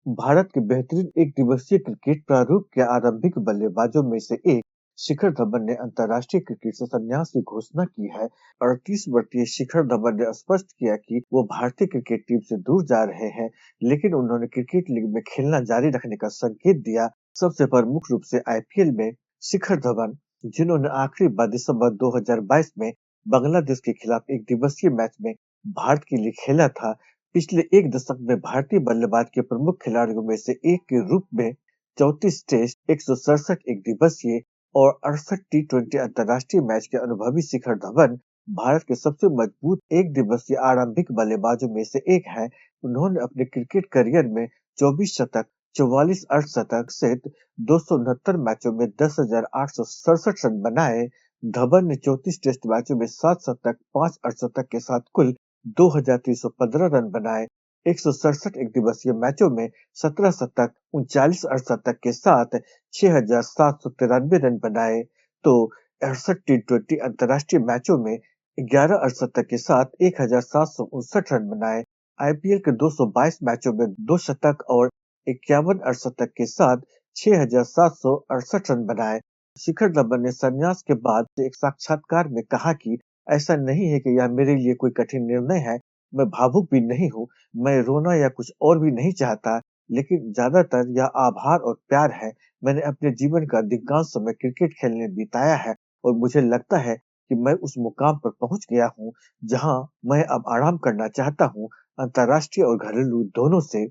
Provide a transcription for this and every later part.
भारत के बेहतरीन एक दिवसीय क्रिकेट प्रारूप के आरंभिक बल्लेबाजों में से एक शिखर धवन ने अंतर्राष्ट्रीय क्रिकेट से संन्यास की घोषणा की है। 38 वर्षीय शिखर धवन ने स्पष्ट किया कि वो भारतीय क्रिकेट टीम से दूर जा रहे हैं, लेकिन उन्होंने क्रिकेट लीग में खेलना जारी रखने का संकेत दिया। सबसे प्रमुख रूप से आईपीएल में शिखर धवन, जिन्होंने आखिरी बार दिसंबर 2022 में बांग्लादेश के खिलाफ एक दिवसीय मैच में भारत के लिए खेला था, पिछले एक दशक में भारतीय बल्लेबाज के प्रमुख खिलाड़ियों में से एक के रूप में 34 टेस्ट, 167 एक दिवसीय और 68 टी20 अंतर्राष्ट्रीय मैच के अनुभवी शिखर धवन भारत के सबसे मजबूत एक दिवसीय आरंभिक बल्लेबाजों में से एक है। उन्होंने अपने क्रिकेट करियर में 24 शतक, 44 अर्धशतक सहित 269 मैचों में 10,867 रन बनाए। धवन ने 34 टेस्ट मैचों में 7 शतक, 5 अर्धशतक के साथ कुल 2,315 रन बनाए। 167 एकदिवसीय मैचों में 17 शतक, 39 अर्धशतक के साथ 6,793 रन बनाए, तो 68 टी20 अंतर्राष्ट्रीय मैचों में 11 अर्धशतक के साथ 1,759 रन बनाए। आईपीएल के 222 मैचों में 2 शतक और 51 अर्धशतक के साथ 6,768 रन बनाए। शिखर धवन ने संन्यास के बाद एक साक्षात्कार में कहा कि ऐसा नहीं है कि यह मेरे लिए कोई कठिन निर्णय है। मैं भावुक भी नहीं हूँ, मैं रोना या कुछ और भी नहीं चाहता, लेकिन ज्यादातर यह आभार और प्यार है। मैंने अपने जीवन का अधिकांश समय क्रिकेट खेलने बिताया है और मुझे लगता है कि मैं उस मुकाम पर पहुंच गया हूँ, जहां मैं अब आराम करना चाहता हूँ, अंतर्राष्ट्रीय और घरेलू दोनों से।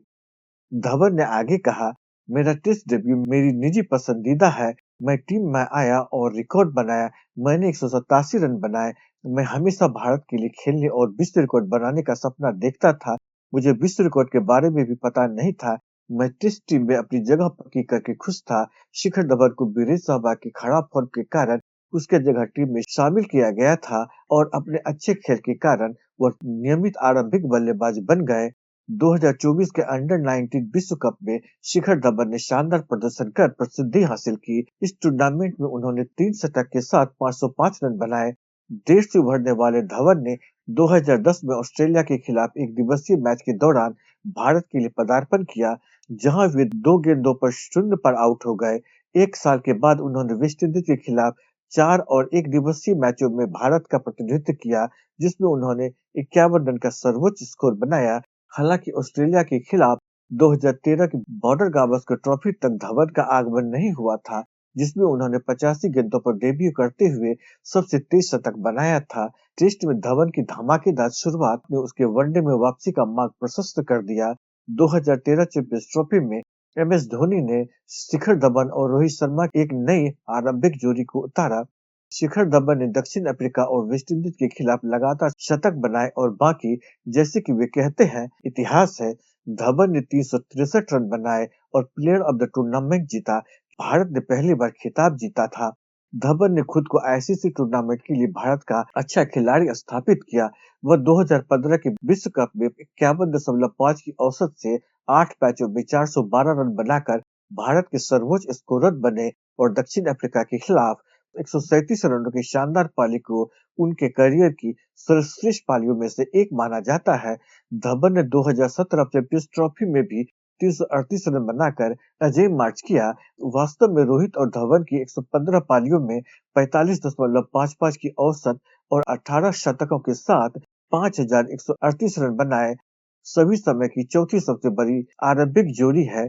धवन ने आगे कहा, मेरा टेस्ट डेब्यू मेरी निजी पसंदीदा है। मैं टीम में आया और रिकॉर्ड बनाया। मैंने 187 रन बनाए। मैं हमेशा भारत के लिए खेलने और विश्व रिकॉर्ड बनाने का सपना देखता था। मुझे विश्व रिकॉर्ड के बारे में भी पता नहीं था। मैं टेस्ट टीम में अपनी जगह पक्की करके खुश था। शिखर धवन को वीरेंद्र सहवाग की खराब फॉर्म के कारण उसके जगह टीम में शामिल किया गया था और अपने अच्छे खेल के कारण वह नियमित आरंभिक बल्लेबाज बन गए। 2024 के अंडर 19 विश्व कप में शिखर धवन ने शानदार प्रदर्शन कर प्रसिद्धि हासिल की। इस टूर्नामेंट में उन्होंने 3 शतक के साथ 505 रन बनाए। देर से उभरने वाले धवन ने 2010 में ऑस्ट्रेलिया के खिलाफ एक दिवसीय मैच के दौरान भारत के लिए पदार्पण किया, जहां वे 2 गेंदों पर शून्य पर आउट हो गए। एक साल के बाद उन्होंने वेस्टइंडीज के खिलाफ 4 और एक दिवसीय मैचों में भारत का प्रतिनिधित्व किया, जिसमें उन्होंने 51 रन का सर्वोच्च स्कोर बनाया। हालांकि ऑस्ट्रेलिया के खिलाफ 2013 की बॉर्डर गावस्कर ट्रॉफी तक धवन का आगमन नहीं हुआ था, जिसमें उन्होंने 85 गेंदों पर डेब्यू करते हुए सबसे तेज शतक बनाया था। टेस्ट में धवन की धमाकेदार शुरुआत ने उसके वनडे में वापसी का मार्ग प्रशस्त कर दिया। 2013 चैंपियंस ट्रॉफी में एमएस धोनी ने शिखर धवन और रोहित शर्मा की एक नई आरंभिक जोड़ी को उतारा। शिखर धवन ने दक्षिण अफ्रीका और वेस्टइंडीज के खिलाफ लगातार शतक बनाए और बाकी, जैसे कि वे कहते हैं, इतिहास है। धवन ने 363 रन बनाए और प्लेयर ऑफ द टूर्नामेंट जीता। भारत ने पहली बार खिताब जीता था। धवन ने खुद को आईसीसी टूर्नामेंट के लिए भारत का अच्छा खिलाड़ी स्थापित किया। वह 2015 के विश्व कप में 51.5 की औसत से 8 मैचों में 412 रन बनाकर भारत के सर्वोच्च स्कोरर बने और दक्षिण अफ्रीका के खिलाफ 137 रनों की शानदार पारी को उनके करियर की सर्वश्रेष्ठ पारियों में से एक माना जाता है। धवन ने 2017 चैंपियंस ट्रॉफी में भी 338 रन बनाकर अजय मार्च किया। वास्तव में रोहित और धवन की 115 पारियों में 45.55 की औसत और 18 शतकों के साथ 5,138 रन बनाए सभी समय की चौथी सबसे बड़ी आरंभिक जोड़ी है।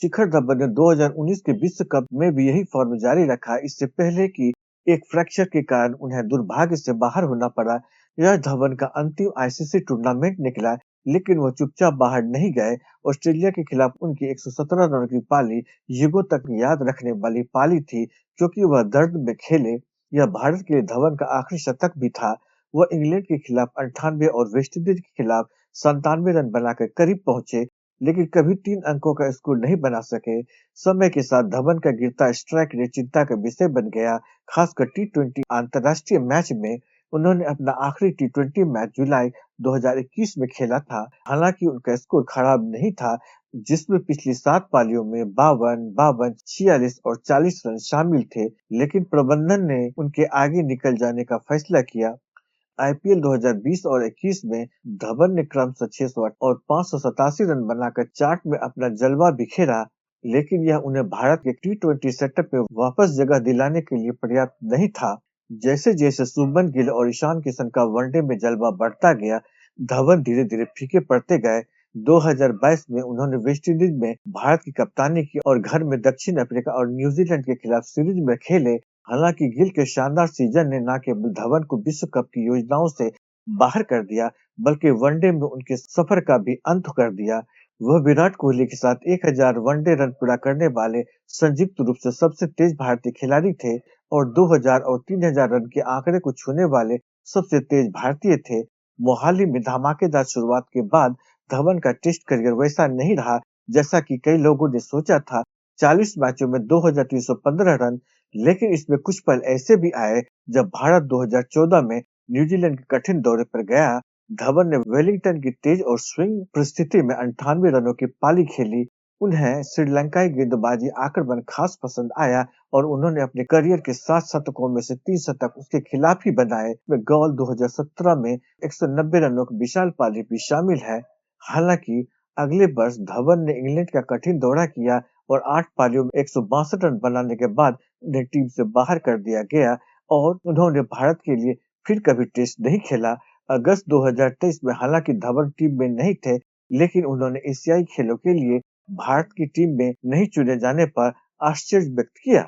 शिखर धवन ने 2019 के विश्व कप में भी यही फॉर्म जारी रखा, इससे पहले कि एक फ्रैक्चर के कारण उन्हें दुर्भाग्य से बाहर होना पड़ा। यह धवन का अंतिम आईसीसी टूर्नामेंट निकला, लेकिन वह चुपचाप बाहर नहीं गए। ऑस्ट्रेलिया के खिलाफ उनकी 117 रन की पारी युगों तक याद रखने वाली पारी थी, क्योंकि वह दर्द में खेले। यह भारत के लिए धवन का आखिरी शतक भी था। वह इंग्लैंड के खिलाफ 98 और वेस्टइंडीज के खिलाफ 97 रन बनाकर करीब पहुंचे, लेकिन कभी 3 अंकों का स्कोर नहीं बना सके। समय के साथ धवन का गिरता स्ट्राइक रेट चिंता का विषय बन गया, खासकर टी20 अंतर्राष्ट्रीय मैच में। उन्होंने अपना आखिरी टी20 मैच जुलाई 2021 में खेला था। हालांकि उनका स्कोर खराब नहीं था, जिसमें पिछली 7 पारियों में 52, 52, 46 और 40 रन शामिल थे, लेकिन प्रबंधन ने उनके आगे निकल जाने का फैसला किया। आईपीएल 2020 और 21 में धवन ने क्रमशः 608 और 587 रन बनाकर चार्ट में अपना जलवा बिखेरा, लेकिन यह उन्हें भारत के टी20 सेटअप में वापस जगह दिलाने के लिए पर्याप्त नहीं था। जैसे जैसे शुभमन गिल और ईशान किशन का वनडे में जलवा बढ़ता गया, धवन धीरे धीरे फीके पड़ते गए। 2022 में उन्होंने वेस्टइंडीज में भारत की कप्तानी की और घर में दक्षिण अफ्रीका और न्यूजीलैंड के खिलाफ सीरीज में खेले। हालांकि गिल के शानदार सीजन ने न केवल धवन को विश्व कप की योजनाओं से बाहर कर दिया, बल्कि वनडे में उनके सफर का भी अंत कर दिया। वह विराट कोहली के साथ 1000 वनडे रन पूरा करने वाले संयुक्त रूप से सबसे तेज भारतीय खिलाड़ी थे और 2000 और 3000 रन के आंकड़े को छूने वाले सबसे तेज भारतीय थे। मोहाली में धमाकेदार शुरुआत के बाद धवन का टेस्ट करियर वैसा नहीं रहा जैसा कि कई लोगों ने सोचा था। 40 मैचों में 2315 रन, लेकिन इसमें कुछ पल ऐसे भी आए जब भारत 2014 में न्यूजीलैंड के कठिन दौरे पर गया। धवन ने वेलिंगटन की तेज और स्विंग परिस्थिति में 98 रनों की पारी खेली। उन्हें श्रीलंकाई गेंदबाजी आक्रमण खास पसंद आया और उन्होंने अपने करियर के 7 शतकों में से 3 शतक उसके खिलाफ ही बनाए। गौल 2017 में 190 रनों की विशाल पारी भी शामिल है। हालांकि अगले वर्ष धवन ने इंग्लैंड का कठिन दौरा किया और 8 पारियों में 162 रन बनाने के बाद उन्हें टीम से बाहर कर दिया गया और उन्होंने भारत के लिए फिर कभी टेस्ट नहीं खेला। अगस्त 2023 में हालांकि धवन टीम में नहीं थे, लेकिन उन्होंने एशियाई खेलों के लिए भारत की टीम में नहीं चुने जाने पर आश्चर्य व्यक्त किया।